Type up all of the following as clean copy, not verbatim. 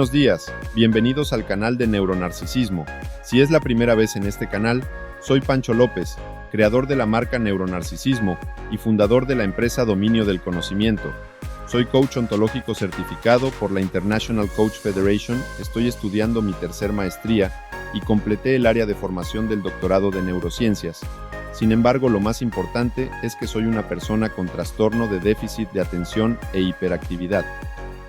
Buenos días, bienvenidos al canal de Neuronarcisismo. Si es la primera vez en este canal, soy Pancho López, creador de la marca Neuronarcisismo y fundador de la empresa Dominio del Conocimiento. Soy coach ontológico certificado por la International Coach Federation, estoy estudiando mi tercer maestría y completé el área de formación del doctorado de neurociencias. Sin embargo, lo más importante es que soy una persona con trastorno de déficit de atención e hiperactividad,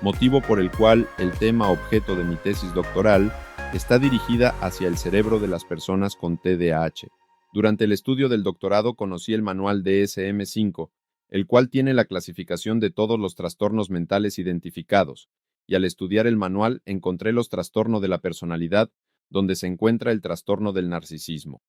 motivo por el cual el tema objeto de mi tesis doctoral está dirigida hacia el cerebro de las personas con TDAH. Durante el estudio del doctorado conocí el manual DSM-5, el cual tiene la clasificación de todos los trastornos mentales identificados, y al estudiar el manual encontré los trastornos de la personalidad, donde se encuentra el trastorno del narcisismo.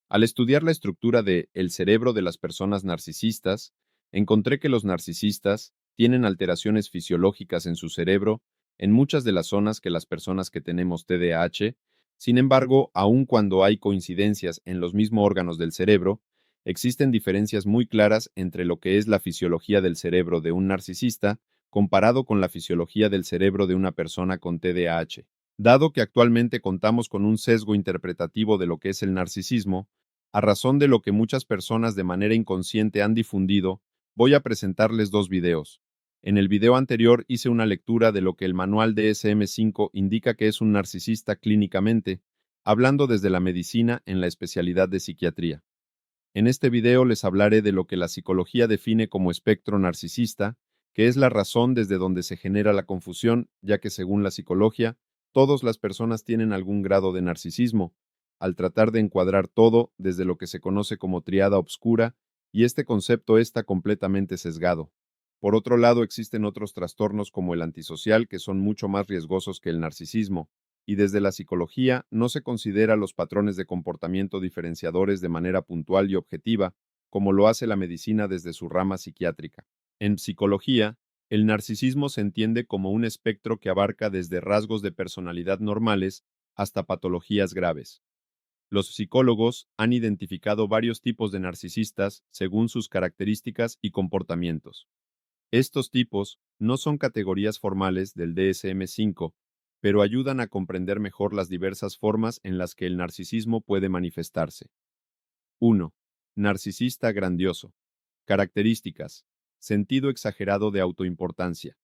Al estudiar la estructura de el cerebro de las personas narcisistas, encontré que los narcisistas tienen alteraciones fisiológicas en su cerebro en muchas de las zonas que las personas que tenemos TDAH. Sin embargo, aun cuando hay coincidencias en los mismos órganos del cerebro, existen diferencias muy claras entre lo que es la fisiología del cerebro de un narcisista comparado con la fisiología del cerebro de una persona con TDAH. Dado que actualmente contamos con un sesgo interpretativo de lo que es el narcisismo, a razón de lo que muchas personas de manera inconsciente han difundido, voy a presentarles dos videos. En el video anterior hice una lectura de lo que el manual DSM-5 indica que es un narcisista clínicamente, hablando desde la medicina en la especialidad de psiquiatría. En este video les hablaré de lo que la psicología define como espectro narcisista, que es la razón desde donde se genera la confusión, ya que según la psicología, todas las personas tienen algún grado de narcisismo, al tratar de encuadrar todo desde lo que se conoce como triada obscura, y este concepto está completamente sesgado. Por otro lado, existen otros trastornos como el antisocial que son mucho más riesgosos que el narcisismo, y desde la psicología no se considera los patrones de comportamiento diferenciadores de manera puntual y objetiva, como lo hace la medicina desde su rama psiquiátrica. En psicología, el narcisismo se entiende como un espectro que abarca desde rasgos de personalidad normales hasta patologías graves. Los psicólogos han identificado varios tipos de narcisistas según sus características y comportamientos. Estos tipos no son categorías formales del DSM-5, pero ayudan a comprender mejor las diversas formas en las que el narcisismo puede manifestarse. 1. Narcisista grandioso. Características: sentido exagerado de autoimportancia,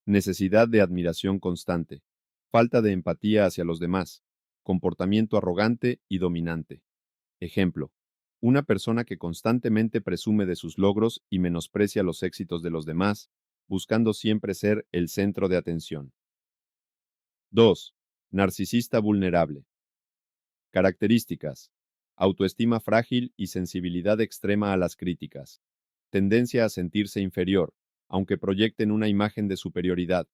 necesidad de admiración constante, falta de empatía hacia los demás, comportamiento arrogante y dominante. Ejemplo: una persona que constantemente presume de sus logros y menosprecia los éxitos de los demás, buscando siempre ser el centro de atención. 2. Narcisista vulnerable. Características: autoestima frágil y sensibilidad extrema a las críticas. Tendencia a sentirse inferior, aunque proyecten una imagen de superioridad.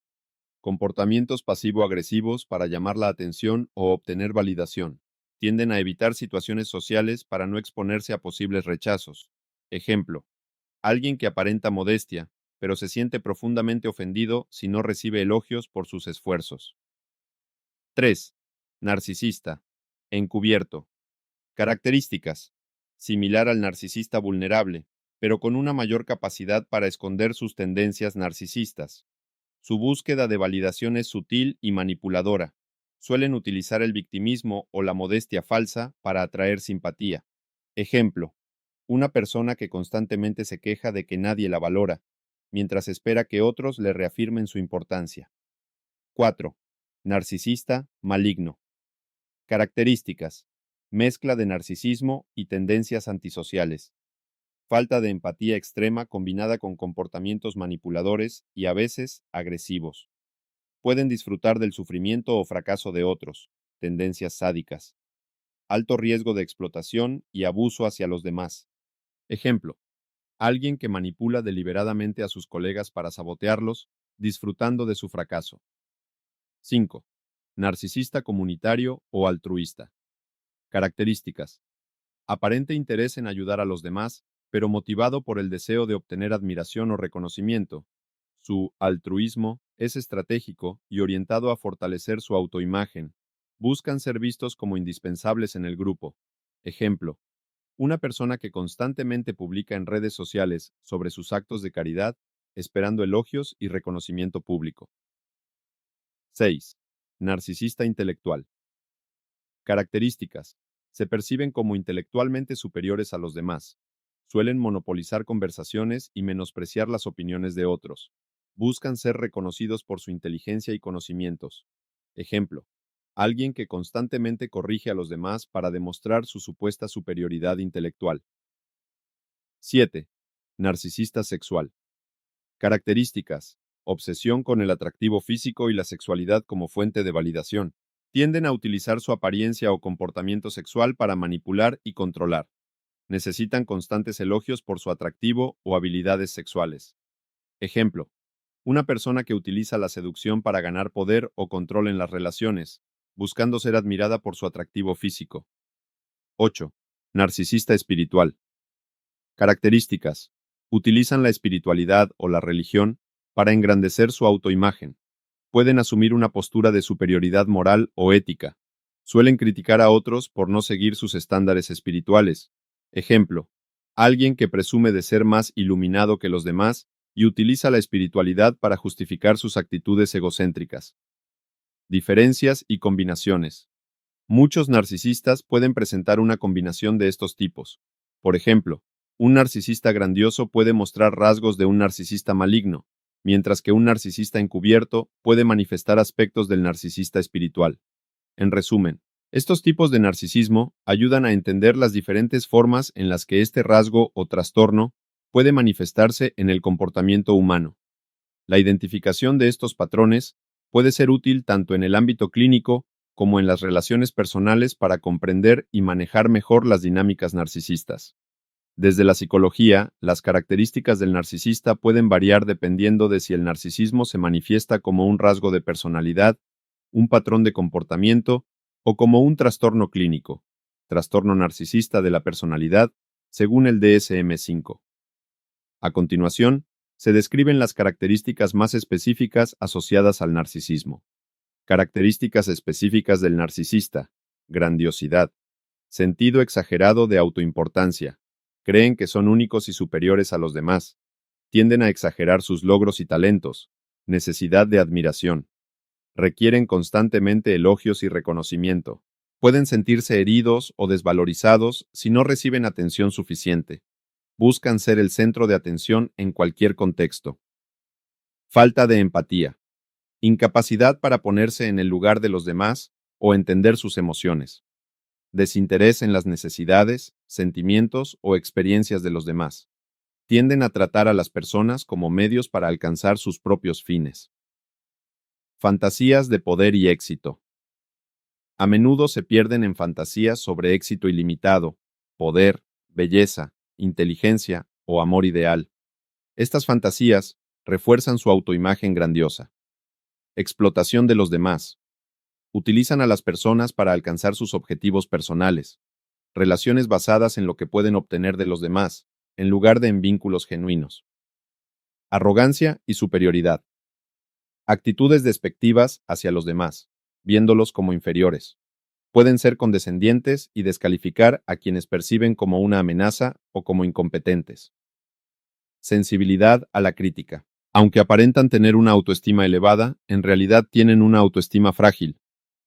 Comportamientos pasivo-agresivos para llamar la atención o obtener validación. Tienden a evitar situaciones sociales para no exponerse a posibles rechazos. Ejemplo: alguien que aparenta modestia, pero se siente profundamente ofendido si no recibe elogios por sus esfuerzos. 3. Narcisista. Encubierto. Características: similar al narcisista vulnerable, pero con una mayor capacidad para esconder sus tendencias narcisistas. Su búsqueda de validación es sutil y manipuladora. Suelen utilizar el victimismo o la modestia falsa para atraer simpatía. Ejemplo: una persona que constantemente se queja de que nadie la valora, mientras espera que otros le reafirmen su importancia. 4. Narcisista maligno. Características: mezcla de narcisismo y tendencias antisociales. Falta de empatía extrema combinada con comportamientos manipuladores y a veces agresivos. Pueden disfrutar del sufrimiento o fracaso de otros, tendencias sádicas. Alto riesgo de explotación y abuso hacia los demás. Ejemplo: alguien que manipula deliberadamente a sus colegas para sabotearlos, disfrutando de su fracaso. 5. Narcisista comunitario o altruista. Características: aparente interés en ayudar a los demás, pero motivado por el deseo de obtener admiración o reconocimiento. Su altruismo es estratégico y orientado a fortalecer su autoimagen. Buscan ser vistos como indispensables en el grupo. Ejemplo: una persona que constantemente publica en redes sociales sobre sus actos de caridad, esperando elogios y reconocimiento público. 6. Narcisista intelectual. Características. Se perciben como intelectualmente superiores a los demás. Suelen monopolizar conversaciones y menospreciar las opiniones de otros. Buscan ser reconocidos por su inteligencia y conocimientos. Ejemplo. Alguien que constantemente corrige a los demás para demostrar su supuesta superioridad intelectual. 7. Narcisista sexual. Características. Obsesión con el atractivo físico y la sexualidad como fuente de validación. Tienden a utilizar su apariencia o comportamiento sexual para manipular y controlar. Necesitan constantes elogios por su atractivo o habilidades sexuales. Ejemplo. Una persona que utiliza la seducción para ganar poder o control en las relaciones, buscando ser admirada por su atractivo físico. 8. Narcisista espiritual. Características. Utilizan la espiritualidad o la religión para engrandecer su autoimagen. Pueden asumir una postura de superioridad moral o ética. Suelen criticar a otros por no seguir sus estándares espirituales. Ejemplo. Alguien que presume de ser más iluminado que los demás y utiliza la espiritualidad para justificar sus actitudes egocéntricas. Diferencias y combinaciones. Muchos narcisistas pueden presentar una combinación de estos tipos. Por ejemplo, un narcisista grandioso puede mostrar rasgos de un narcisista maligno, mientras que un narcisista encubierto puede manifestar aspectos del narcisista espiritual. En resumen, estos tipos de narcisismo ayudan a entender las diferentes formas en las que este rasgo o trastorno puede manifestarse en el comportamiento humano. La identificación de estos patrones puede ser útil tanto en el ámbito clínico como en las relaciones personales para comprender y manejar mejor las dinámicas narcisistas. Desde la psicología, las características del narcisista pueden variar dependiendo de si el narcisismo se manifiesta como un rasgo de personalidad, un patrón de comportamiento o como un trastorno clínico, trastorno narcisista de la personalidad, según el DSM-5. A continuación, se describen las características más específicas asociadas al narcisismo. Características específicas del narcisista: grandiosidad, sentido exagerado de autoimportancia. Creen que son únicos y superiores a los demás. Tienden a exagerar sus logros y talentos. Necesidad de admiración. Requieren constantemente elogios y reconocimiento. Pueden sentirse heridos o desvalorizados si no reciben atención suficiente. Buscan ser el centro de atención en cualquier contexto. Falta de empatía. Incapacidad para ponerse en el lugar de los demás o entender sus emociones. Desinterés en las necesidades, sentimientos o experiencias de los demás. Tienden a tratar a las personas como medios para alcanzar sus propios fines. Fantasías de poder y éxito. A menudo se pierden en fantasías sobre éxito ilimitado, poder, belleza, inteligencia o amor ideal. Estas fantasías refuerzan su autoimagen grandiosa. Explotación de los demás. Utilizan a las personas para alcanzar sus objetivos personales. Relaciones basadas en lo que pueden obtener de los demás, en lugar de en vínculos genuinos. Arrogancia y superioridad. Actitudes despectivas hacia los demás, viéndolos como inferiores. Pueden ser condescendientes y descalificar a quienes perciben como una amenaza o como incompetentes. Sensibilidad a la crítica. Aunque aparentan tener una autoestima elevada, en realidad tienen una autoestima frágil.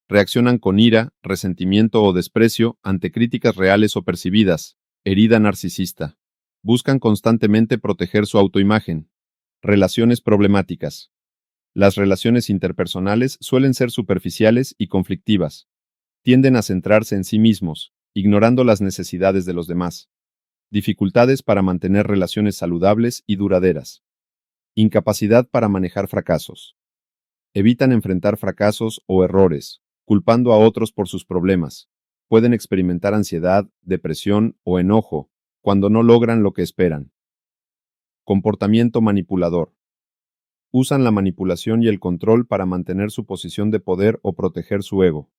Reaccionan con ira, resentimiento o desprecio ante críticas reales o percibidas. Herida narcisista. Buscan constantemente proteger su autoimagen. Relaciones problemáticas. Las relaciones interpersonales suelen ser superficiales y conflictivas. Tienden a centrarse en sí mismos, ignorando las necesidades de los demás. Dificultades para mantener relaciones saludables y duraderas. Incapacidad para manejar fracasos. Evitan enfrentar fracasos o errores, culpando a otros por sus problemas. Pueden experimentar ansiedad, depresión o enojo cuando no logran lo que esperan. Comportamiento manipulador. Usan la manipulación y el control para mantener su posición de poder o proteger su ego.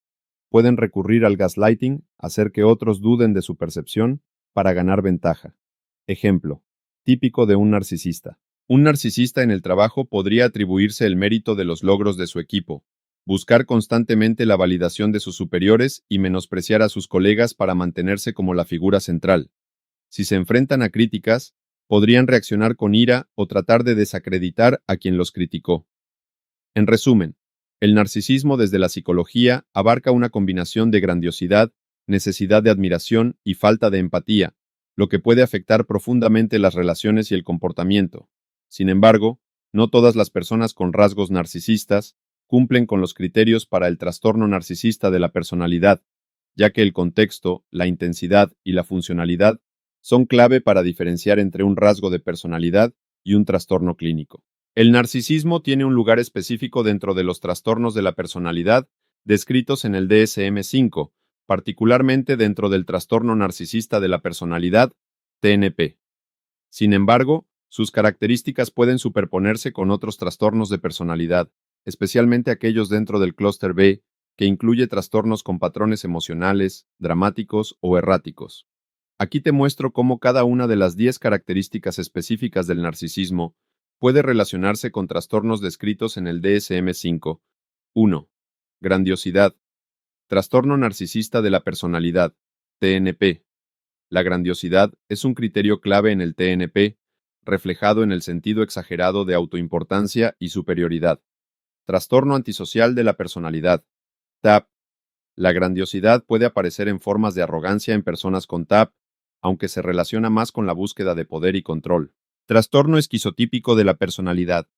Pueden recurrir al gaslighting, hacer que otros duden de su percepción, para ganar ventaja. Ejemplo, típico de un narcisista. Un narcisista en el trabajo podría atribuirse el mérito de los logros de su equipo, buscar constantemente la validación de sus superiores y menospreciar a sus colegas para mantenerse como la figura central. Si se enfrentan a críticas, podrían reaccionar con ira o tratar de desacreditar a quien los criticó. En resumen, El narcisismo desde la psicología abarca una combinación de grandiosidad, necesidad de admiración y falta de empatía, lo que puede afectar profundamente las relaciones y el comportamiento. Sin embargo, no todas las personas con rasgos narcisistas cumplen con los criterios para el trastorno narcisista de la personalidad, ya que el contexto, la intensidad y la funcionalidad son clave para diferenciar entre un rasgo de personalidad y un trastorno clínico. El narcisismo tiene un lugar específico dentro de los trastornos de la personalidad descritos en el DSM-5, particularmente dentro del trastorno narcisista de la personalidad, TNP. Sin embargo, sus características pueden superponerse con otros trastornos de personalidad, especialmente aquellos dentro del clúster B, que incluye trastornos con patrones emocionales, dramáticos o erráticos. Aquí te muestro cómo cada una de las 10 características específicas del narcisismo puede relacionarse con trastornos descritos en el DSM-5. 1. Grandiosidad. Trastorno narcisista de la personalidad, TNP. La grandiosidad es un criterio clave en el TNP, reflejado en el sentido exagerado de autoimportancia y superioridad. Trastorno antisocial de la personalidad, TAP. La grandiosidad puede aparecer en formas de arrogancia en personas con TAP, aunque se relaciona más con la búsqueda de poder y control. Trastorno esquizotípico de la personalidad.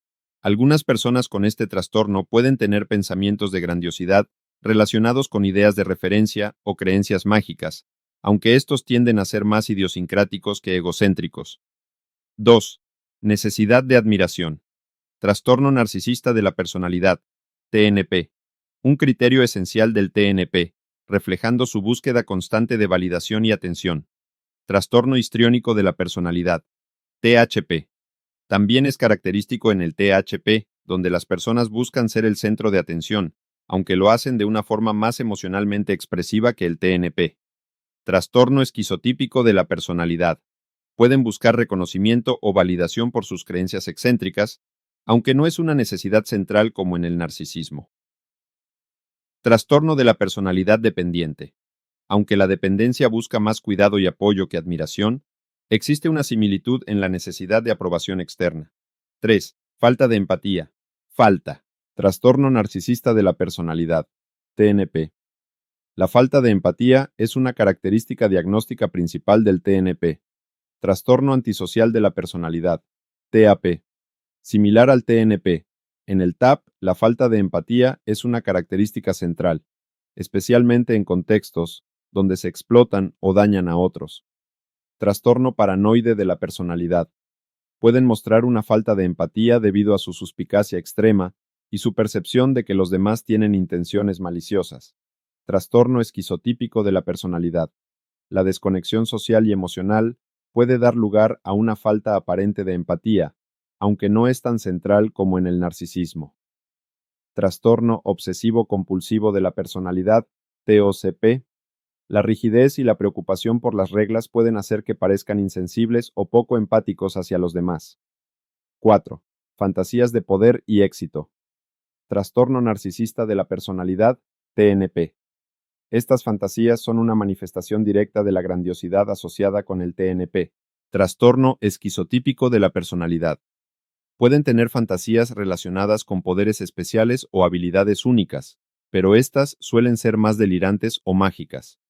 Algunas personas con este trastorno pueden tener pensamientos de grandiosidad relacionados con ideas de referencia o creencias mágicas, aunque estos tienden a ser más idiosincráticos que egocéntricos. 2. Necesidad de admiración. Trastorno narcisista de la personalidad, TNP. Un criterio esencial del TNP, reflejando su búsqueda constante de validación y atención. Trastorno histriónico de la personalidad, THP. También es característico en el THP, donde las personas buscan ser el centro de atención, aunque lo hacen de una forma más emocionalmente expresiva que el TNP. Trastorno esquizotípico de la personalidad. Pueden buscar reconocimiento o validación por sus creencias excéntricas, aunque no es una necesidad central como en el narcisismo. Trastorno de la personalidad dependiente. Aunque la dependencia busca más cuidado y apoyo que admiración, existe una similitud en la necesidad de aprobación externa. 3. Falta de empatía. Falta. Trastorno narcisista de la personalidad, TNP. La falta de empatía es una característica diagnóstica principal del TNP. Trastorno antisocial de la personalidad, TAP. Similar al TNP, en el TAP la falta de empatía es una característica central, especialmente en contextos donde se explotan o dañan a otros. Trastorno paranoide de la personalidad. Pueden mostrar una falta de empatía debido a su suspicacia extrema y su percepción de que los demás tienen intenciones maliciosas. Trastorno esquizotípico de la personalidad. La desconexión social y emocional puede dar lugar a una falta aparente de empatía, aunque no es tan central como en el narcisismo. Trastorno obsesivo-compulsivo de la personalidad, TOCP. La rigidez y la preocupación por las reglas pueden hacer que parezcan insensibles o poco empáticos hacia los demás. 4. Fantasías de poder y éxito. Trastorno narcisista de la personalidad, TNP. Estas fantasías son una manifestación directa de la grandiosidad asociada con el TNP. Trastorno esquizotípico de la personalidad. Pueden tener fantasías relacionadas con poderes especiales o habilidades únicas, pero estas suelen ser más delirantes o mágicas.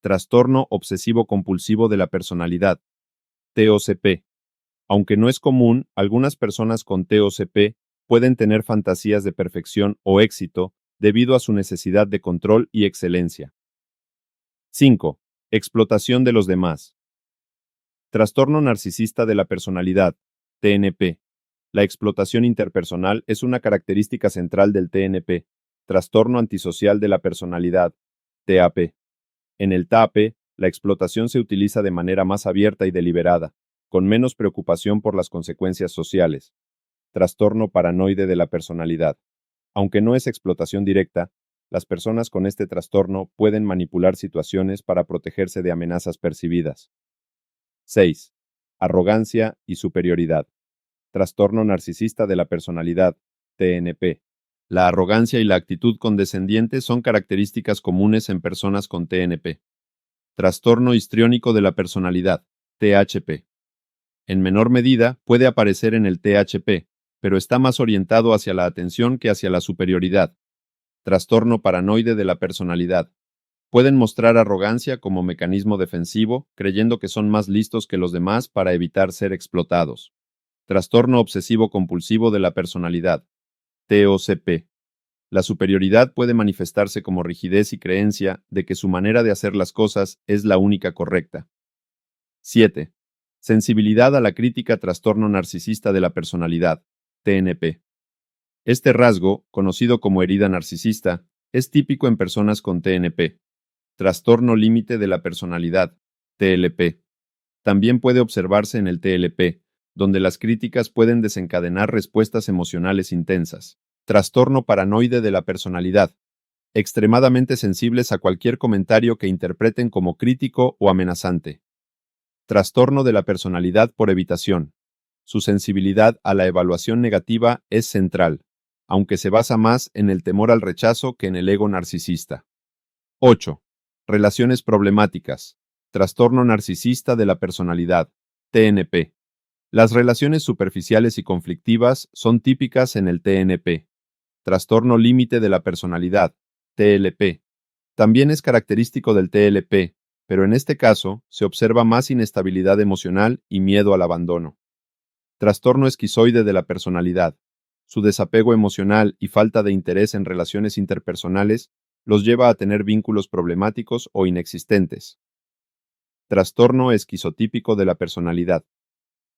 Trastorno obsesivo-compulsivo de la personalidad, TOCP. Aunque no es común, algunas personas con TOCP pueden tener fantasías de perfección o éxito debido a su necesidad de control y excelencia. 5. Explotación de los demás. Trastorno narcisista de la personalidad, TNP. La explotación interpersonal es una característica central del TNP, trastorno antisocial de la personalidad, TAP. En el TAP, la explotación se utiliza de manera más abierta y deliberada, con menos preocupación por las consecuencias sociales. Trastorno paranoide de la personalidad. Aunque no es explotación directa, las personas con este trastorno pueden manipular situaciones para protegerse de amenazas percibidas. 6. Arrogancia y superioridad. Trastorno narcisista de la personalidad, TNP. La arrogancia y la actitud condescendiente son características comunes en personas con TNP. Trastorno histriónico de la personalidad, THP. En menor medida, puede aparecer en el THP, pero está más orientado hacia la atención que hacia la superioridad. Trastorno paranoide de la personalidad. Pueden mostrar arrogancia como mecanismo defensivo, creyendo que son más listos que los demás para evitar ser explotados. Trastorno obsesivo compulsivo de la personalidad. TOCP. La superioridad puede manifestarse como rigidez y creencia de que su manera de hacer las cosas es la única correcta. 7. Sensibilidad a la crítica. Trastorno narcisista de la personalidad. TNP. Este rasgo, conocido como herida narcisista, es típico en personas con TNP. Trastorno límite de la personalidad. TLP. También puede observarse en el TLP, donde las críticas pueden desencadenar respuestas emocionales intensas. Trastorno paranoide de la personalidad. Extremadamente sensibles a cualquier comentario que interpreten como crítico o amenazante. Trastorno de la personalidad por evitación. Su sensibilidad a la evaluación negativa es central, aunque se basa más en el temor al rechazo que en el ego narcisista. 8. Relaciones problemáticas. Trastorno narcisista de la personalidad. TNP. Las relaciones superficiales y conflictivas son típicas en el TNP. Trastorno límite de la personalidad. TLP. También es característico del TLP, pero en este caso se observa más inestabilidad emocional y miedo al abandono. Trastorno esquizoide de la personalidad. Su desapego emocional y falta de interés en relaciones interpersonales los lleva a tener vínculos problemáticos o inexistentes. Trastorno esquizotípico de la personalidad.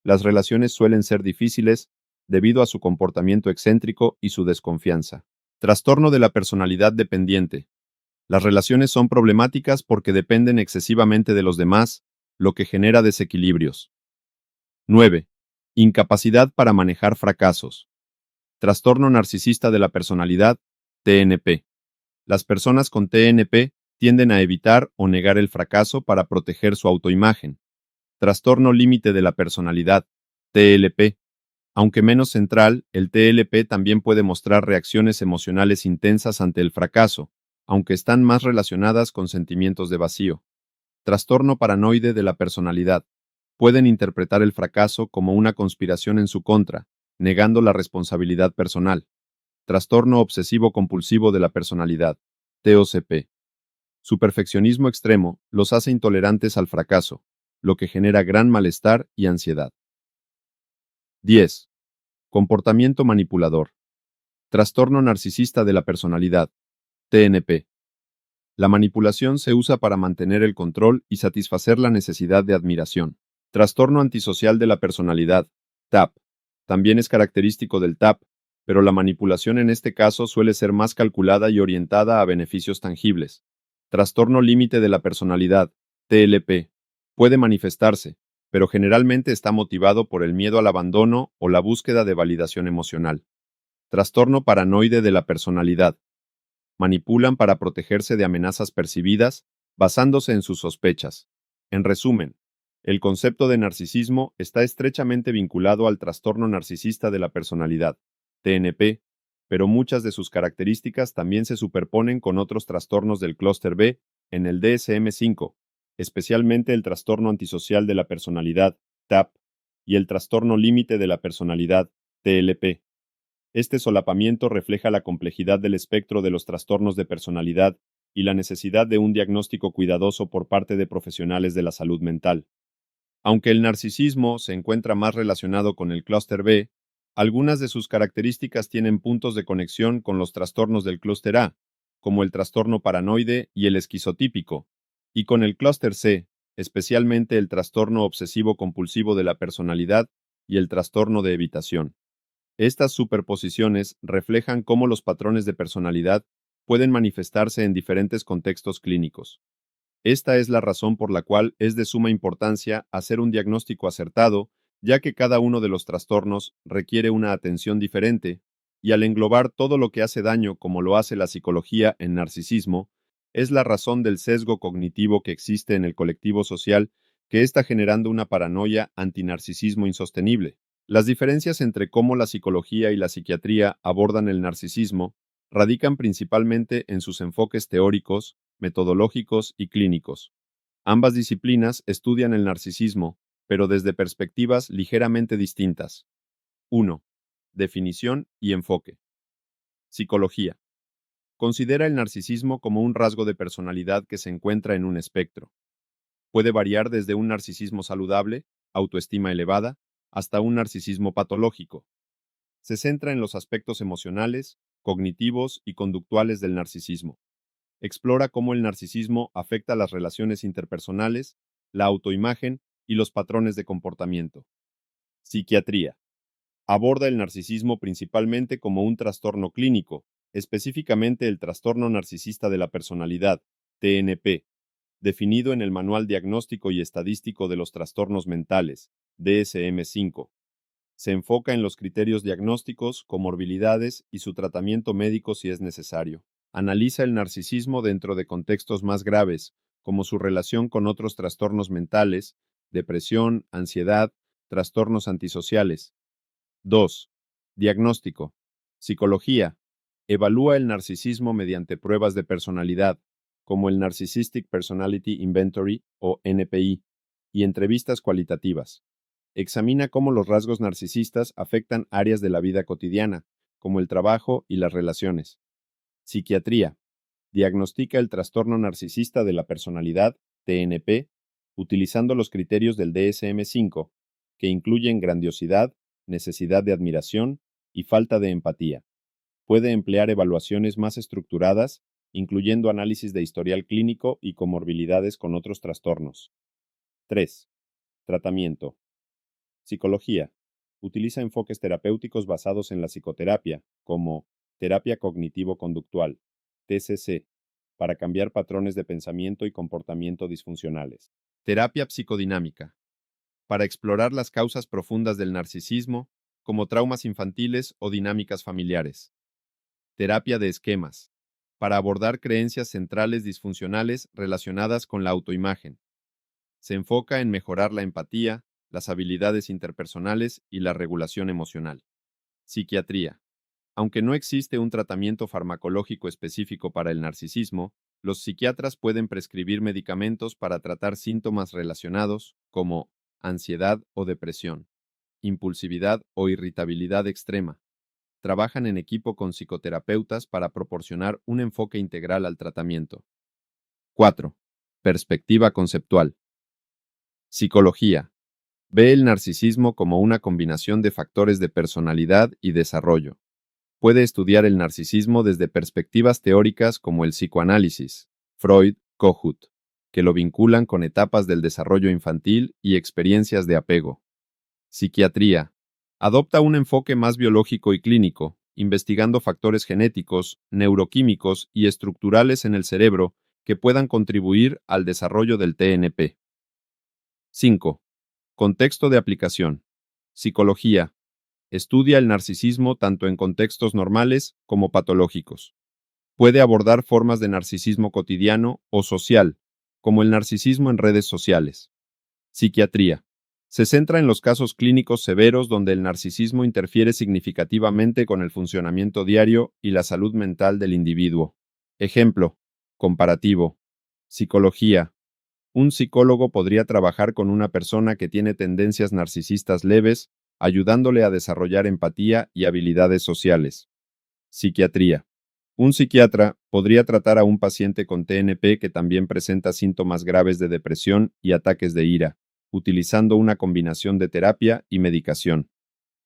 Las relaciones suelen ser difíciles debido a su comportamiento excéntrico y su desconfianza. Trastorno de la personalidad dependiente. Las relaciones son problemáticas porque dependen excesivamente de los demás, lo que genera desequilibrios. 9. Incapacidad para manejar fracasos. Trastorno narcisista de la personalidad, TNP. Las personas con TNP tienden a evitar o negar el fracaso para proteger su autoimagen. Trastorno límite de la personalidad, TLP. Aunque menos central, el TLP también puede mostrar reacciones emocionales intensas ante el fracaso, aunque están más relacionadas con sentimientos de vacío. Trastorno paranoide de la personalidad. Pueden interpretar el fracaso como una conspiración en su contra, negando la responsabilidad personal. Trastorno obsesivo compulsivo de la personalidad, TOCP. Su perfeccionismo extremo los hace intolerantes al fracaso, lo que genera gran malestar y ansiedad. 10. Comportamiento manipulador. Trastorno narcisista de la personalidad, TNP. La manipulación se usa para mantener el control y satisfacer la necesidad de admiración. Trastorno antisocial de la personalidad, TAP. También es característico del TAP, pero la manipulación en este caso suele ser más calculada y orientada a beneficios tangibles. Trastorno límite de la personalidad, TLP. Puede manifestarse, pero generalmente está motivado por el miedo al abandono o la búsqueda de validación emocional. Trastorno paranoide de la personalidad. Manipulan para protegerse de amenazas percibidas, basándose en sus sospechas. En resumen, el concepto de narcisismo está estrechamente vinculado al trastorno narcisista de la personalidad, TNP, pero muchas de sus características también se superponen con otros trastornos del clúster B en el DSM-5, especialmente el trastorno antisocial de la personalidad, TAP, y el trastorno límite de la personalidad, TLP. Este solapamiento refleja la complejidad del espectro de los trastornos de personalidad y la necesidad de un diagnóstico cuidadoso por parte de profesionales de la salud mental. Aunque el narcisismo se encuentra más relacionado con el clúster B, algunas de sus características tienen puntos de conexión con los trastornos del clúster A, como el trastorno paranoide y el esquizotípico, y con el clúster C, especialmente el trastorno obsesivo-compulsivo de la personalidad y el trastorno de evitación. Estas superposiciones reflejan cómo los patrones de personalidad pueden manifestarse en diferentes contextos clínicos. Esta es la razón por la cual es de suma importancia hacer un diagnóstico acertado, ya que cada uno de los trastornos requiere una atención diferente, y al englobar todo lo que hace daño como lo hace la psicología en narcisismo, es la razón del sesgo cognitivo que existe en el colectivo social que está generando una paranoia antinarcisismo insostenible. Las diferencias entre cómo la psicología y la psiquiatría abordan el narcisismo radican principalmente en sus enfoques teóricos, metodológicos y clínicos. Ambas disciplinas estudian el narcisismo, pero desde perspectivas ligeramente distintas. 1. Definición y enfoque. Psicología. Considera el narcisismo como un rasgo de personalidad que se encuentra en un espectro. Puede variar desde un narcisismo saludable, autoestima elevada, hasta un narcisismo patológico. Se centra en los aspectos emocionales, cognitivos y conductuales del narcisismo. Explora cómo el narcisismo afecta las relaciones interpersonales, la autoimagen y los patrones de comportamiento. Psiquiatría. Aborda el narcisismo principalmente como un trastorno clínico, específicamente el trastorno narcisista de la personalidad, TNP, definido en el Manual Diagnóstico y Estadístico de los Trastornos Mentales, DSM-5. Se enfoca en los criterios diagnósticos, comorbilidades y su tratamiento médico si es necesario. Analiza el narcisismo dentro de contextos más graves, como su relación con otros trastornos mentales, depresión, ansiedad, trastornos antisociales. 2. Diagnóstico. Psicología. Evalúa el narcisismo mediante pruebas de personalidad, como el Narcissistic Personality Inventory o NPI, y entrevistas cualitativas. Examina cómo los rasgos narcisistas afectan áreas de la vida cotidiana, como el trabajo y las relaciones. Psiquiatría. Diagnostica el trastorno narcisista de la personalidad, TNP, utilizando los criterios del DSM-5, que incluyen grandiosidad, necesidad de admiración y falta de empatía. Puede emplear evaluaciones más estructuradas, incluyendo análisis de historial clínico y comorbilidades con otros trastornos. 3. Tratamiento. Psicología. Utiliza enfoques terapéuticos basados en la psicoterapia, como terapia cognitivo-conductual, TCC, para cambiar patrones de pensamiento y comportamiento disfuncionales. Terapia psicodinámica. Para explorar las causas profundas del narcisismo, como traumas infantiles o dinámicas familiares. Terapia de esquemas. Para abordar creencias centrales disfuncionales relacionadas con la autoimagen. Se enfoca en mejorar la empatía, las habilidades interpersonales y la regulación emocional. Psiquiatría. Aunque no existe un tratamiento farmacológico específico para el narcisismo, los psiquiatras pueden prescribir medicamentos para tratar síntomas relacionados, como ansiedad o depresión, impulsividad o irritabilidad extrema. Trabajan en equipo con psicoterapeutas para proporcionar un enfoque integral al tratamiento. 4. Perspectiva conceptual. Psicología. Ve el narcisismo como una combinación de factores de personalidad y desarrollo. Puede estudiar el narcisismo desde perspectivas teóricas como el psicoanálisis, Freud, Kohut, que lo vinculan con etapas del desarrollo infantil y experiencias de apego. Psiquiatría. Adopta un enfoque más biológico y clínico, investigando factores genéticos, neuroquímicos y estructurales en el cerebro que puedan contribuir al desarrollo del TNP. 5. Contexto de aplicación. Psicología. Estudia el narcisismo tanto en contextos normales como patológicos. Puede abordar formas de narcisismo cotidiano o social, como el narcisismo en redes sociales. Psiquiatría. Se centra en los casos clínicos severos donde el narcisismo interfiere significativamente con el funcionamiento diario y la salud mental del individuo. Ejemplo. Comparativo. Psicología. Un psicólogo podría trabajar con una persona que tiene tendencias narcisistas leves, ayudándole a desarrollar empatía y habilidades sociales. Psiquiatría. Un psiquiatra podría tratar a un paciente con TNP que también presenta síntomas graves de depresión y ataques de ira, utilizando una combinación de terapia y medicación.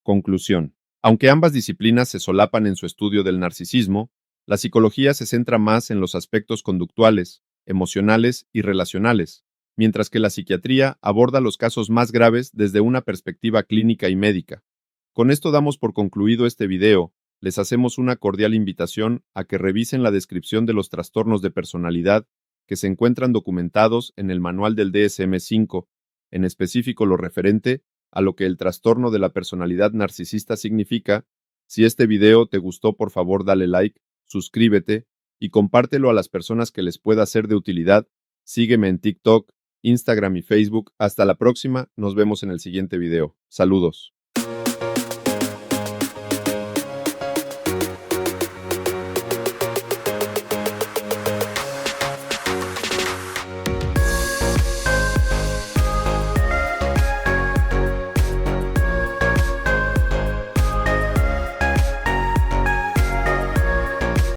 Conclusión. Aunque ambas disciplinas se solapan en su estudio del narcisismo, la psicología se centra más en los aspectos conductuales, emocionales y relacionales, mientras que la psiquiatría aborda los casos más graves desde una perspectiva clínica y médica. Con esto damos por concluido este video. Les hacemos una cordial invitación a que revisen la descripción de los trastornos de personalidad que se encuentran documentados en el manual del DSM-5, en específico lo referente a lo que el trastorno de la personalidad narcisista significa. Si este video te gustó, por favor dale like, suscríbete y compártelo a las personas que les pueda ser de utilidad. Sígueme en TikTok, Instagram y Facebook. Hasta la próxima, nos vemos en el siguiente video. Saludos.